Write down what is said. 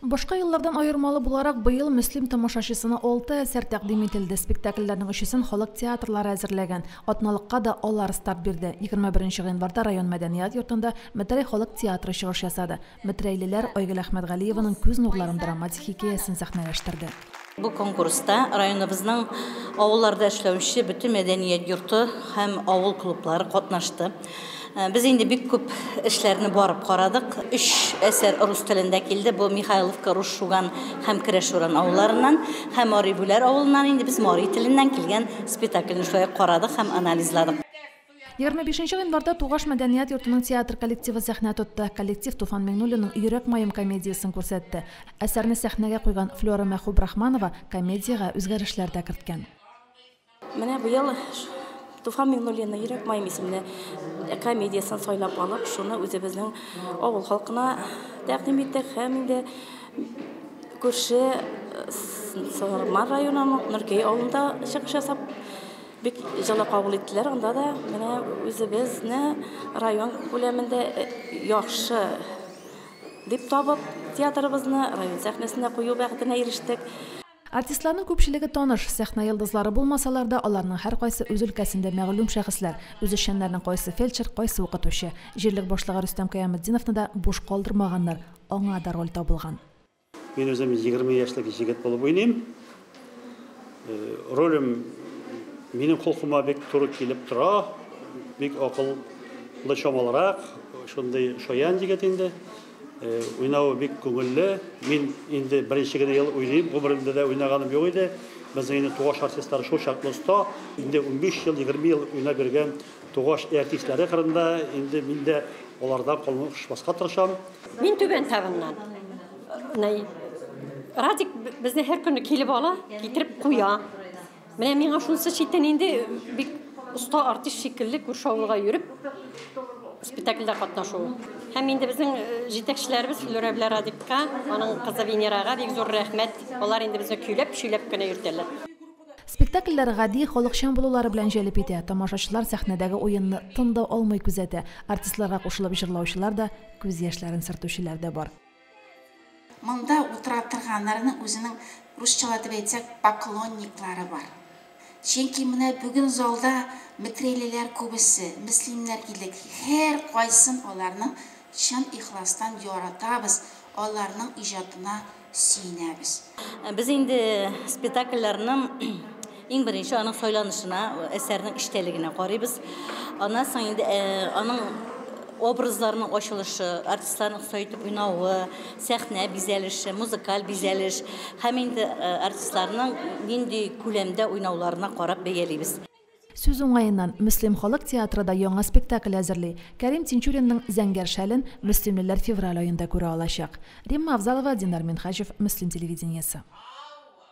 Башка еллардан айырмалы буларак быел Мөслим тамашачысына 6 әсәр тәкъдим ителде. Спектакльләрнең өчесен халык театрлары әзерләгән. Атналыкка да алар старт бирде. 21 гыйнварда район мәдәният йортында Мәтрәй халык театры чыгыш ясады. Мәтрәйлеләр Айгөл Әхмәтгалиеваның «Күз нурларын» драматик хикәясен сәхнәләштерде. Бу конкурста районыбызның авылларда эшләүче бөтен мәдәният йорты һәм авыл клублары катнашты. Biz indi бик күп эшләрне барып карадык. 3 әсәр рус телендә килде. Бу Михайловка, Рушшуган һәм Кирешуран авылларыннан, һәм Марибүләр авылыннан инде без Мари теленнән килгән спектакльне шулай карадык һәм анализладык. 25 гыйнварда Тугаш мәдәният йортының театр коллективы сәхнә тотты. Коллектив Туфан Миңнуллинның «Йөрәк майым» комедиясын күрсәтте. Әсәрне сәхнәгә куйган Флора Мәхүбрахманова комедияга үзгәрешләр дә керткән. Менә быел Туфан Миңнуллинның «Йөрәк майым» исемле комедиясын сайлап алып, шуны үзебезнең авыл халкына тәкъдим иттек һәм инде күрше Сарман районының Нуркәй авылында чыгыш ясап бик җылы кабул иттеләр. Анда да менә үзебезне район күләмендә яхшы дип табып, театрыбызны район сәхнәсенә кую бәхетенә ирештек. Артистларның күпчелеге таныш, сәхнә йолдызлары булмасалар да, аларның һәркайсы үз өлкәсендә мәгълүм шәхесләр. Үз эшчәннәрнең кайсы фельдшер, кайсы укытучы. Җирлек башлыгы Рөстәм Кыяметдиновны да буш калдырмаганнар, аңа да роль табылган. Мин үзем 20 яшьлек җегет булып уйныйм. Ролем минем холкыма бик туры килеп тора, бик акыллы чамалырак, шундый шаян җегет инде. Уйнау бик күңелле. Мин инде беренче генә ел уйныйм, гомеремдә дә уйнаганым юк иде. Без инде Тугаш артистлары шул чаклы оста, инде 15 ел, 20 ел уйнап бергән Тугаш артистлары кырында инде мин дә алардан калмашмаска тырышам. Мин түбән тагыннан. Радик безне һәр көнне килеп ала, китереп куя. Менә миңа шунысы читтән инде бик оста артист шикелле күрше авылга йөреп спектакльдә катнашу. Һәм инде безнең җитәкчеләребез Флора белән Радикка, аның кызы Венерага бик зур рәхмәт. Алар инде безне көйләп кенә йөртәләр. Спектакльләр гади халыкчан булулары белән җәлеп итә. Тамашачылар сәхнәдәге уенны тында алмый күзәтә. Артистларга кушылып җырлаучылар да, күз яшьләрен сөртүчеләр дә бар. Монда утыра торганнарның үзенең русчалап әйтсәк поклонниклары бар. Чөнки менә бүген залда Мәтрәйлеләр күбесе, мөслимнәр килдек. Һәр кайсын аларның чын ихластан яратабыз, аларның иҗатына сөйнәбез. Без инде спектакльләрнең иң беренче аның сайланышына, әсәрнең иштәлегенә карыйбыз. Аннан соң инде аның образларының ачылышы, артистларның сайтып уйнавы, сәхнә бизәлеше, музыкаль бизәлеш һәм инде артистларның нинди күләмдә уйнауларына карап бәялибез. Сүз уңаеннан Мөслим халык театрында яңа спектакль әзерли. Кәрим Тинчуринның «Зәңгәр шәлен» мөслимлеләр февраль аенда күрә алачак. Римма Авзалова, Динар Минхаҗев, Мөслим телевидениесе.